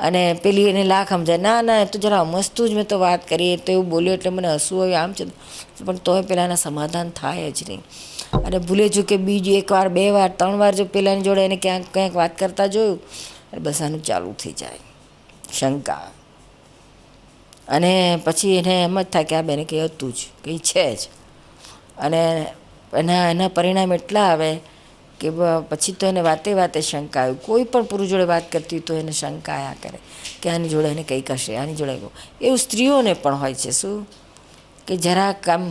અને પેલી એને લાખ સમજાય, ના ના એ તો જરા મસ્તું જ મેં તો વાત કરી, તો એવું બોલ્યો એટલે મને હસવું આવ્યું, આમ છે. પણ તોય પેલાના સમાધાન થાય જ નહીં. અને ભૂલે જો કે બીજી 1 વાર 2 વાર 3 વાર જો પેલાની જોડે એને ક્યાંક વાત કરતા જોયું, બસ આનું ચાલુ થઈ જાય શંકા. અને પછી એને એમ જ થાય કે આ બેને કંઈ હતું જ, કંઈ છે જ. અને એના પરિણામ એટલા આવે કે પછી તો એને વાતે વાતે શંકા આવી. કોઈ પણ પુરુષ જોડે વાત કરતી હોય તો એને શંકા આવ્યા કરે કે આની જોડે એને કંઈક હશે, આની જોડે. એવું સ્ત્રીઓને પણ હોય છે. શું કે જરાક આમ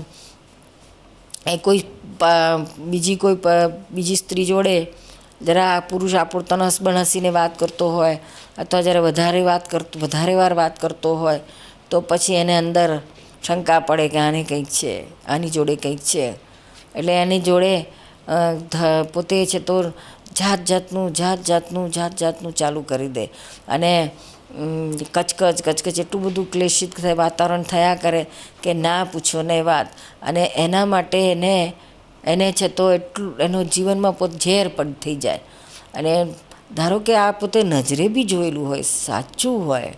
કોઈ બીજી સ્ત્રી જોડે જરા પુરુષ આપણું તનસ બનસીને વાત કરતો હોય, અથવા જ્યારે વધારે વાર વાત કરતો હોય, તો પછી એને અંદર શંકા પડે કે આને કંઈક છે, આની જોડે કંઈક છે. એટલે એની જોડે પોતે છે તો જાત જાતનું ચાલુ કરી દે. અને કચકચ એટલું બધું ક્લેશિત વાતાવરણ થયા કરે કે ના પૂછો ને વાત. અને એના માટે એને છે તો એટલું એનો જીવનમાં પોતે ઝેર પણ થઈ જાય. અને ધારો કે આ પોતે નજરે બી જોયેલું હોય, સાચું હોય,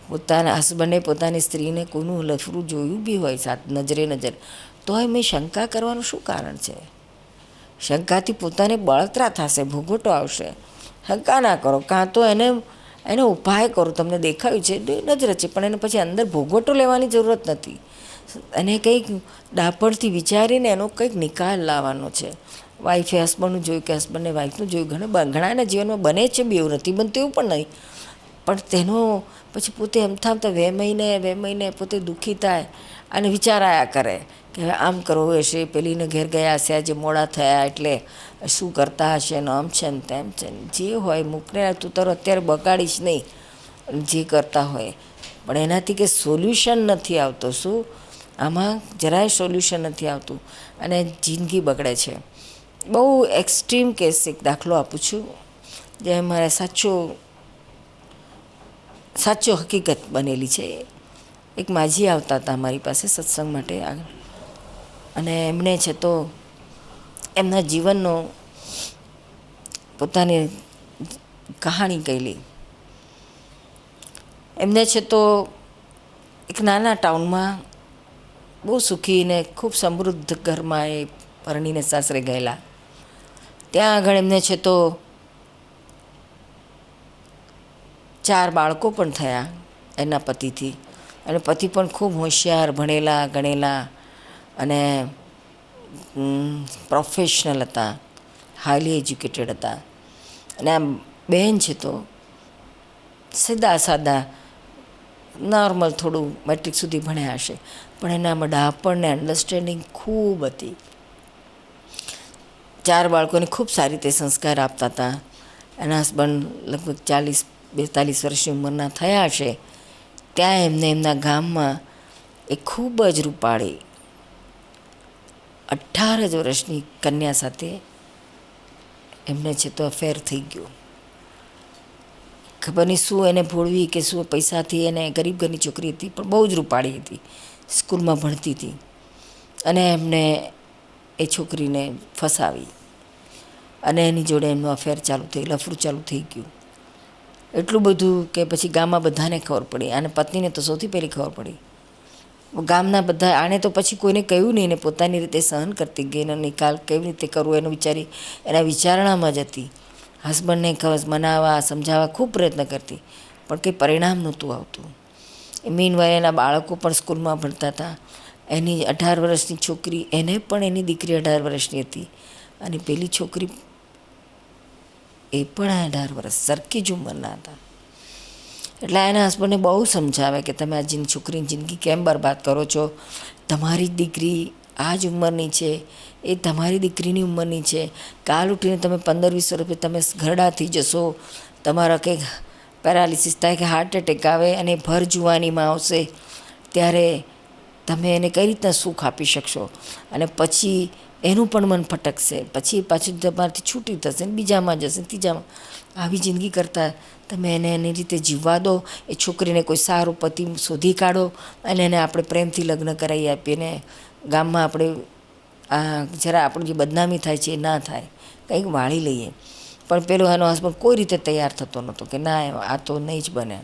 પોતાના હસબન્ડે પોતાની સ્ત્રીને કોઈનું લફરું જોયું બી હોય નજરે, તો મેં શંકા કરવાનું શું કારણ છે? શંકાથી પોતાને બળતરા થશે, ભોગવટો આવશે. શંકા ના કરો, કાં તો એનો ઉપાય કરો. તમને દેખાયું છે નજર છે, પણ એને પછી અંદર ભોગવટો લેવાની જરૂરત નથી. અને કંઈક ડાપણથી વિચારીને એનો કંઈક નિકાલ લાવવાનો છે. વાઈફે હસબન્ડનું જોયું કે હસબન્ડે વાઈફનું જોયું, ઘણાના જીવનમાં બને છે બી, એવું નથી બનતું એવું પણ નહીં. પણ તેનો પછી પોતે એમ થામતા 2 મહિને પોતે દુઃખી થાય અને વિચાર આવ્યા કરે કે હવે આમ કરવું હશે, પેલીને ઘેર ગયા હશે, આજે મોડા થયા એટલે શું કરતા હશે ને, આમ છે ને તેમ છે ને. જે હોય મૂકને, તું તારો અત્યારે બગાડીશ નહીં જે કરતા હોય. પણ એનાથી કે સોલ્યુશન નથી આવતો. શું આમાં જરાય સોલ્યુશન નથી આવતું અને જિંદગી બગડે છે. બહુ એક્સ્ટ્રીમ કેસ એક દાખલો આપું છું, જે મારે સાચો હકીકત બનેલી છે. એક માજી આવતા હતા મારી પાસે સત્સંગ માટે, અને એમણે છે તો એમના જીવનનો પોતાની કહાણી કહેલી. એમને છે તો એક નાના ટાઉનમાં બહુ સુખી ને ખૂબ સમૃદ્ધ ઘરમાં એ પરણીને સાસરે ગયેલા. ત્યાં આગળ એમને છે તો 4 બાળકો પણ થયા એના પતિથી. અને પતિ પણ ખૂબ હોશિયાર, ભણેલા ગણેલા અને પ્રોફેશનલ હતા, હાઈલી એજ્યુકેટેડ હતા. અને આમ બહેન છે તો સાદા નોર્મલ, થોડું મેટ્રિક સુધી ભણ્યા હશે, પણ એનામાં ડાપણ ને અન્ડરસ્ટેન્ડિંગ ખૂબ હતી. 4 બાળકોને ખૂબ સારી રીતે સંસ્કાર આપતા હતા. એના હસબન્ડ લગભગ 40-42 વર્ષની ઉંમરના થયા હશે. ત્યાં એમના ગામમાં એક ખૂબ જ રૂપાળી 18 જ વર્ષની કન્યા સાથે એમને છે તો અફેર થઈ ગયું. ખબર નહીં શું એને ભોળવી કે શું પૈસાથી. એને ગરીબ ઘરની છોકરી હતી, પણ બહુ જ રૂપાળી હતી, સ્કૂલમાં ભણતી હતી. અને એમને એ છોકરીને ફસાવી અને એની જોડે એમનું અફેર ચાલુ થઈ, લફરું ચાલુ થઈ ગયું. એટલું બધું કે પછી ગામમાં બધાને ખબર પડી, અને પત્નીને તો સૌથી પહેલી ખબર પડી. ગામના બધા, આણે તો પછી કોઈને કહ્યું નહીં, એને પોતાની રીતે સહન કરતી ગઈ. એનો નિકાલ કેવી રીતે કરવો એનું વિચારી એના વિચારણામાં જ હતી. હસબન્ડને મનાવવા સમજાવવા ખૂબ પ્રયત્ન કરતી, પણ કંઈ પરિણામ નહોતું આવતું. મીનવાઇલ એના બાળકો પણ સ્કૂલમાં ભણતા હતા. એની 18 વર્ષની છોકરી, એને પણ એની દીકરી 18 વર્ષની હતી, અને પેલી છોકરી એ પણ 18 વર્ષ, સરખી જ ઉંમરના હતા. એટલે એના હસબન્ડને બહુ સમજાવે કે તમે આ છોકરીની જિંદગી કેમ બરબાદ કરો છો? તમારી દીકરી આ જ ઉંમરની છે, એ તમારી દીકરીની ઉંમરની છે. કાલ ઉઠીને તમે 15-20 વર્ષે તમે ઘરડા થઈ જશો, તમારા કંઈક પેરાલિસિસ થાય કે હાર્ટ એટેક આવે, અને ભર જુવાનીમાં આવશે ત્યારે તમે એને કઈ રીતના સુખ આપી શકશો? અને પછી એનું પણ મન ફટકશે, પછી પાછું તમારાથી છૂટી થશે ને બીજામાં જશે, ત્રીજામાં. આવી જિંદગી કરતાં તમે એને એની રીતે જીવવા દો. એ છોકરીને કોઈ સારું પતિ શોધી કાઢો અને એને આપણે પ્રેમથી લગ્ન કરાવી આપીએ ને ગામમાં આપણે જરા આપણું જે બદનામી થાય છે એ ના થાય, કંઈક વાળી લઈએ. પણ પેલો એનો હસબન્ડ કોઈ રીતે તૈયાર થતો નહોતો કે ના આ તો નહીં જ બને.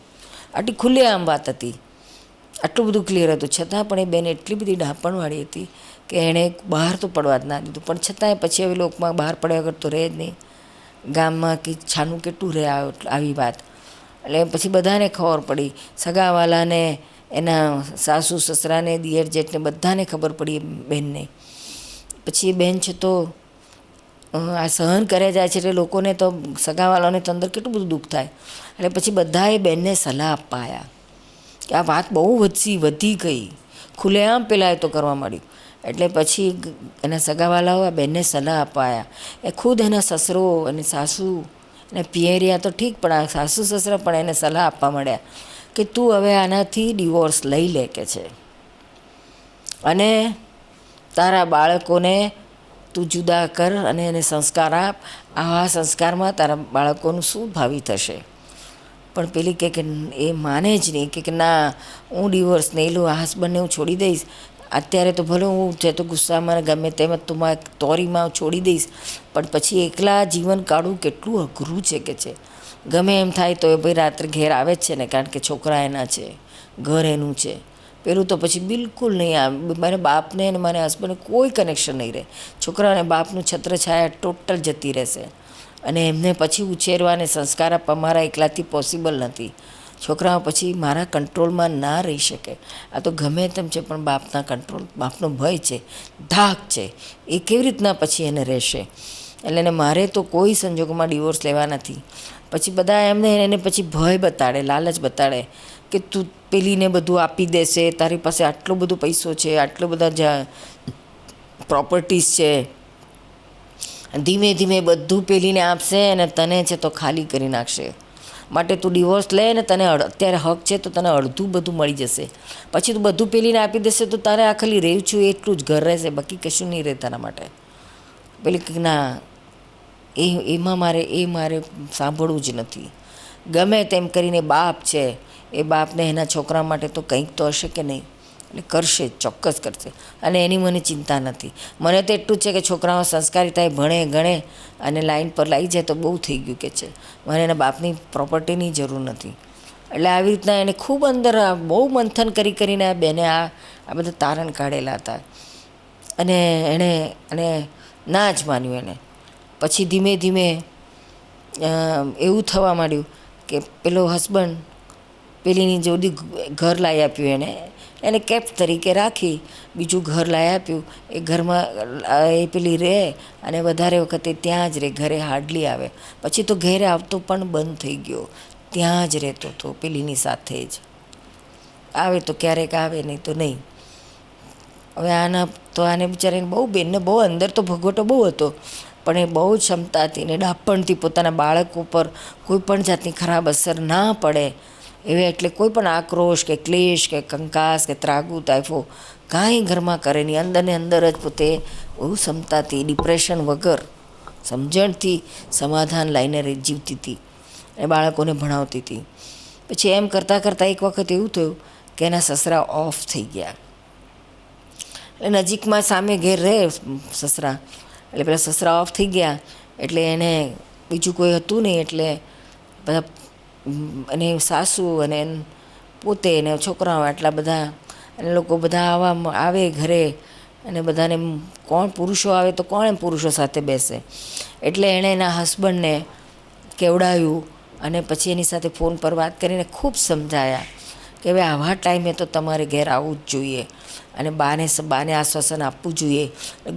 આટલી ખુલ્લેઆમ વાત હતી, આટલું બધું ક્લિયર હતું, છતાં પણ એ બેન એટલી બધી ડાપણવાળી હતી કે એણે બહાર તો પડવા જ ના દીધું. પણ છતાંય પછી હવે લોકમાં બહાર પડ્યા વગર તો રહે જ નહીં. ગામમાં કે છાનું કેટલું રહે આવી વાત. એટલે પછી બધાને ખબર પડી, સગાવાલાને, એના સાસુ સસરાને, દિયર જેઠને બધાને ખબર પડી બહેનને. પછી એ બહેન છે તો આ સહન કરે જાય છે એટલે લોકોને તો, સગાવાલાઓને તો અંદર કેટલું બધું દુઃખ થાય. એટલે પછી બધાએ બહેનને સલાહ આપવા આવ્યા કે આ વાત બહુ વધી ગઈ, ખુલ્લેઆમ પેલા એ તો કરવા માંડ્યું. એટલે પછી એના સગાવાલાઓ આ બહેનને સલાહ આપવા આવ્યા. એ ખુદ એના સસરો અને સાસુ અને પિયરિયા તો ઠીક, પણ આ સાસુ સસરા પણ એને સલાહ આપવા માંડ્યા કે તું હવે આનાથી ડિવોર્સ લઈ લે કે છે, અને તારા બાળકોને તું જુદા કર અને એને સંસ્કાર આપ. આવા સંસ્કારમાં તારા બાળકોનું શું ભાવિ થશે. પણ પેલી કે એ માને જ નહીં કે ના, હું ડિવોર્સ નહીં લઉં, આ હસબન્ડને હું છોડી દઈશ. અત્યારે તો ભલે હું છે તો ગુસ્સામાં ગમે તેમ તું તોરીમાં છોડી દઈશ, પણ પછી એકલા જીવન કાઢવું કેટલું અઘરું છે કે છે. ગમે એમ થાય તો એ ભાઈ રાત્રે ઘેર આવે જ છે ને, કારણ કે છોકરા એના છે, ઘર એનું છે. પેલું તો પછી બિલકુલ નહીં આવે. મારા બાપને અને મારા હસબન્ડને કોઈ કનેક્શન નહીં રહે. છોકરા અને બાપનું છત્રછાયા ટોટલ જતી રહેશે. અને એમને પછી ઉછેરવા અને સંસ્કાર આપવા મારા એકલાથી પોસિબલ નથી. છોકરાઓ પછી મારા કંટ્રોલમાં ના રહી શકે. આ તો ગમે તેમ છે, પણ બાપના કંટ્રોલ, બાપનો ભય છે, ધાક છે, એ કેવી રીતના પછી એને રહેશે. એટલે એને મારે તો કોઈ સંજોગોમાં ડિવોર્સ લેવા નથી. પછી બધા એમને એને પછી ભય બતાડે, લાલચ બતાડે કે તું પેલીને બધું આપી દેશે, તારી પાસે આટલો બધો પૈસો છે, આટલો બધા પ્રોપર્ટીઝ છે, ધીમે ધીમે બધું પેલીને આપશે અને તને છે તો ખાલી કરી નાખશે. માટે તું ડિવોર્સ લે ને, તને અત્યારે હક છે તો તને અડધું બધું મળી જશે. પછી તું બધું પેલીને આપી દેશે તો તારે આ ખાલી રહેવું છું એટલું જ ઘર રહેશે, બાકી કશું નહીં રહે તારા માટે. પેલી કે ના, એમાં મારે સાંભળવું જ નથી. ગમે તેમ કરીને બાપ છે, એ બાપને એના છોકરા માટે તો કંઈક તો હશે કે નહીં, એટલે કરશે, ચોક્કસ કરશે. અને એની મને ચિંતા નથી. મને તો એટલું જ છે કે છોકરાઓ સંસ્કારી થાય, ભણે ગણે અને લાઈન પર લાવી જાય તો બહુ થઈ ગયું કે છે. મને એના બાપની પ્રોપર્ટીની જરૂર નથી. એટલે આવી રીતના એને ખૂબ અંદર બહુ મંથન કરીને આ બેને આ બધા તારણ કાઢેલા હતા. અને એણે ના જ માન્યું એને. પછી ધીમે ધીમે એવું થવા માંડ્યું કે પેલો હસબન્ડ પેલીની જોડી ઘર લાવી આપ્યું, એને કેપ તરીકે રાખી, બીજું ઘર લાવી આપ્યું. એ ઘરમાં એ પેલી રહે અને વધારે વખતે ત્યાં જ રહે, ઘરે હાર્ડલી આવે. પછી તો ઘરે આવતો પણ બંધ થઈ ગયો, ત્યાં જ રહેતો હતો પેલીની સાથે જ. આવે તો ક્યારેક આવે, નહીં તો નહીં. હવે આને બિચારીને બહુ, બેનને બહુ અંદર તો ભગવટો બહુ હતો, પણ એ બહુ જ ક્ષમતા હતી ને ડાપણથી પોતાના બાળકો પર કોઈ પણ જાતની ખરાબ અસર ના પડે એવે, એટલે કોઈ પણ આક્રોશ કે ક્લેશ કે કંકાસ કે ત્રાગુ તાઇફો કાંઈ ઘરમાં કરે નહીં. અંદરને અંદર જ પોતે બહુ ક્ષમતાથી, ડિપ્રેશન વગર, સમજણથી સમાધાન લાવીને જીવતી હતી અને બાળકોને ભણાવતી હતી. પછી એમ કરતાં કરતાં એક વખત એવું થયું કે એના સસરા ઓફ થઈ ગયા. એટલે નજીકમાં સામે ઘેર રહે સસરા, એટલે પેલા સસરા ઓફ થઈ ગયા. એટલે એને બીજું કોઈ હતું નહીં, એટલે બધા અને સાસુ અને પોતે ને છોકરાઓ આટલા બધા, અને લોકો બધા આવે ઘરે, અને બધાને કોણ પુરુષો આવે તો કોણ એમ પુરુષો સાથે બેસે. એટલે એણે એના હસબન્ડને કેવડાવ્યું અને પછી એની સાથે ફોન પર વાત કરીને ખૂબ સમજાયા કે હવે આવા ટાઈમે તો તમારે ઘેર આવવું જ જોઈએ અને બાને આશ્વાસન આપવું જોઈએ.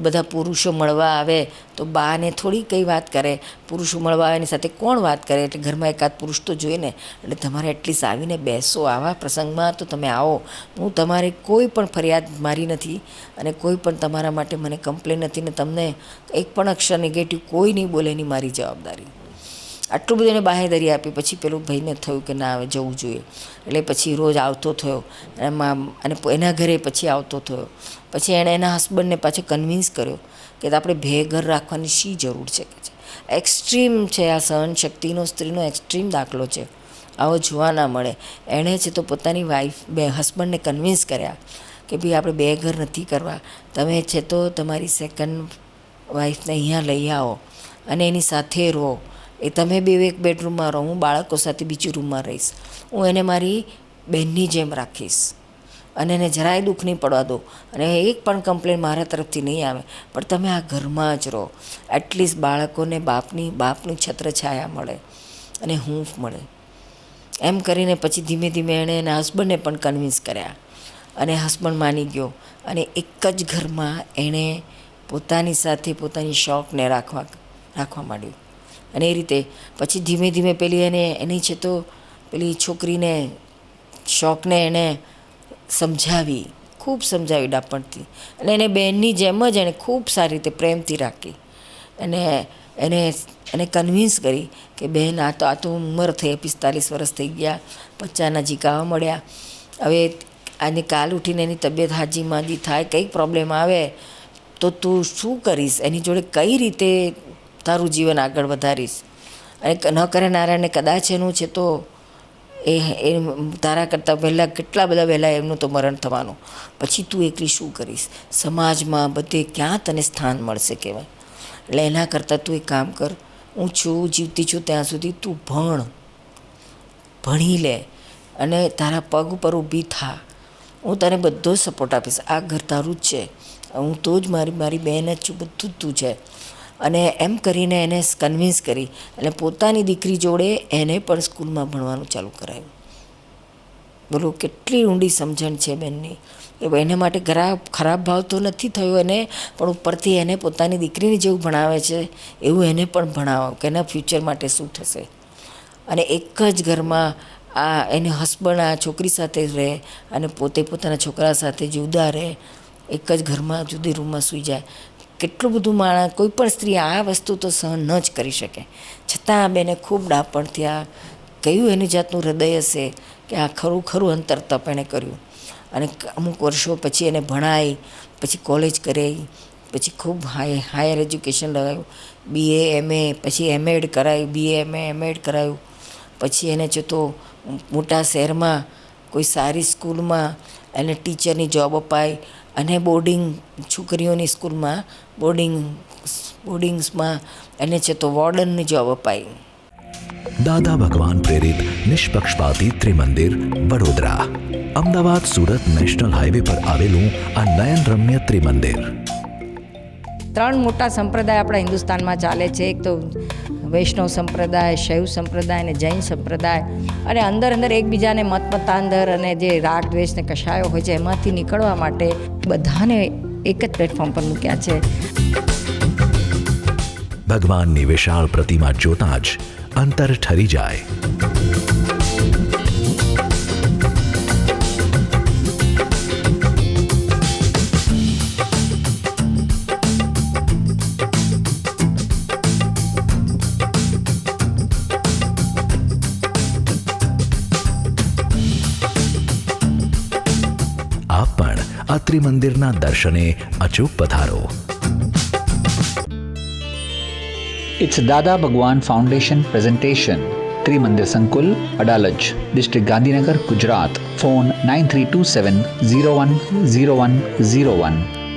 બધા પુરુષો મળવા આવે તો બાને થોડી કંઈ વાત કરે, પુરુષો મળવા આવે એની સાથે કોણ વાત કરે, એટલે ઘરમાં એકાદ પુરુષ તો જોઈએ ને. એટલે તમારે એટલીસ્ટ આવીને બેસો, આવા પ્રસંગમાં તો તમે આવો. હું તમારે કોઈ પણ ફરિયાદ મારી નથી અને કોઈ પણ તમારા માટે મને કમ્પ્લેન નથી, ને તમને એક પણ અક્ષર નેગેટિવ કોઈ નહીં બોલે, એની મારી જવાબદારી. આટલું બધું એને બાહેધરી આપી. પછી પેલું ભાઈને થયું કે ના, હવે જવું જોઈએ. એટલે પછી રોજ આવતો થયો અને એના ઘરે પછી આવતો થયો. પછી એણે એના હસબન્ડને પાછો કન્વિન્સ કર્યો કે આપણે બે ઘર રાખવાની શી જરૂર છે કે છે. એક્સ્ટ્રીમ છે આ સહનશક્તિનો, સ્ત્રીનો એક્સ્ટ્રીમ દાખલો છે, આવો જોવા ના મળે. એણે છે તો પોતાની હસબન્ડને કન્વિન્સ કર્યા કે ભાઈ આપણે બે ઘર નથી કરવા, તમે છે તો તમારી સેકન્ડ વાઈફને અહીંયા લઈ આવો અને એની સાથે રહો એ તમે બે એક બેડરૂમમાં રહો, હું બાળકો સાથે બીજી રૂમમાં રહીશ. હું એને મારી બહેનની જેમ રાખીશ અને એને જરાય દુઃખ નહીં પડવા દો, અને એક પણ કમ્પ્લેન મારા તરફથી નહીં આવે. પણ તમે આ ઘરમાં જ રહો, એટલીસ્ટ બાળકોને બાપનું છત્રછાયા મળે અને હૂંફ મળે. એમ કરીને પછી ધીમે ધીમે એણે એના હસબન્ડને પણ કન્વિન્સ કર્યા અને હસબન્ડ માની ગયો. અને એક જ ઘરમાં એણે પોતાની સાથે પોતાની શોખને રાખવા માંડ્યું. અને એ રીતે પછી ધીમે ધીમે એની છે તો પેલી છોકરીને શોખને એણે સમજાવી, ખૂબ સમજાવી ડાપણથી, અને એને બહેનની જેમ જ એણે ખૂબ સારી રીતે પ્રેમથી રાખી. અને એને કન્વિન્સ કરી કે બહેન આ તો ઉંમર થઈ, 45 વર્ષ થઈ ગયા, 50 નજીક આવવા મળ્યા. હવે આજે કાલ ઉઠીને એની તબિયત હાજી થાય, કંઈક પ્રોબ્લેમ આવે તો તું શું કરીશ? એની જોડે કઈ રીતે તારું જીવન આગળ વધારીશ? અને ન કરે નારાયણને કદાચ એનું છે તો એ તારા કરતાં પહેલાં કેટલા બધા વહેલા એમનું તો મરણ થવાનું, પછી તું એકલી શું કરીશ? સમાજમાં બધે ક્યાં તને સ્થાન મળશે કહેવાય? એટલે એના કરતાં તું એક કામ કર, હું જીવતી છું ત્યાં સુધી તું ભણી લે અને તારા પગ ઉપર ઊભી થા. હું તને બધો સપોર્ટ આપીશ. આ ઘર તારું જ છે, હું તો જ મારી બહેન જ છું, બધું જ તું છે. અને એમ કરીને એને કન્વિન્સ કરી અને પોતાની દીકરી જોડે એને પણ સ્કૂલમાં ભણવાનું ચાલુ કરાવ્યું. બોલો કેટલી ઊંડી સમજણ છે બેનની. એને માટે ખરાબ ભાવ તો નથી થયો એને, પણ ઉપરથી એને પોતાની દીકરીને જેવું ભણાવે છે એવું એને પણ ભણાવો કે એના ફ્યુચર માટે શું થશે. અને એક જ ઘરમાં એને હસબન્ડ આ છોકરી સાથે રહે અને પોતે પોતાના છોકરા સાથે જુદા રહે, એક જ ઘરમાં જુદી રૂમમાં સૂઈ જાય. કેટલું બધું માણસ, કોઈ પણ સ્ત્રી આ વસ્તુ તો સહન ન જ કરી શકે. છતાં આ બેને ખૂબ ડાપણથી આ કયું એની જાતનું હૃદય હશે કે આ ખરું અંતર તપ એણે કર્યું. અને અમુક વર્ષો પછી એને ભણાવી, પછી કોલેજ કરાવી, પછી ખૂબ હાયર એજ્યુકેશન લગાવ્યું, BA MA, પછી MAd કરાવ્યું, BA MAd કરાવ્યું. પછી એને જો તો મોટા શહેરમાં કોઈ સારી સ્કૂલમાં એને ટીચરની જોબ અપાઈ અને છોકરીઓની સ્કૂલમાં બોર્ડિંગ્સમાં એને છે તો વોર્ડનની જોબ અપાઈ. દાદા ભગવાન પ્રેરિત નિષ્પક્ષપાતી ત્રિમંદિર, વડોદરા. અમદાવાદ સુરત નેશનલ હાઈવે પર આવેલું આ નયનરમ્ય ત્રિમંદિર. 3 મોટા સંપ્રદાય આપણા હિન્દુસ્તાનમાં ચાલે છે. એક તો વૈષ્ણવ સંપ્રદાય, શૈવ સંપ્રદાય અને જૈન સંપ્રદાય. અને અંદર એકબીજાને મતાંતર અને જે રાગ દ્વેષને કશાયો હોય છે એમાંથી નીકળવા માટે બધાને એક જ પ્લેટફોર્મ પર મૂક્યા છે. ભગવાનની વિશાળ પ્રતિમા જોતાં જ અંતર ઠરી જાય. આપ પણ આ ત્રિમંદિરના દર્શને અચૂક પધારો. It's Dada Bhagwan Foundation presentation. Trimandir Sankul, Adalaj, District Gandhinagar, Gujarat. Phone 9327 010101.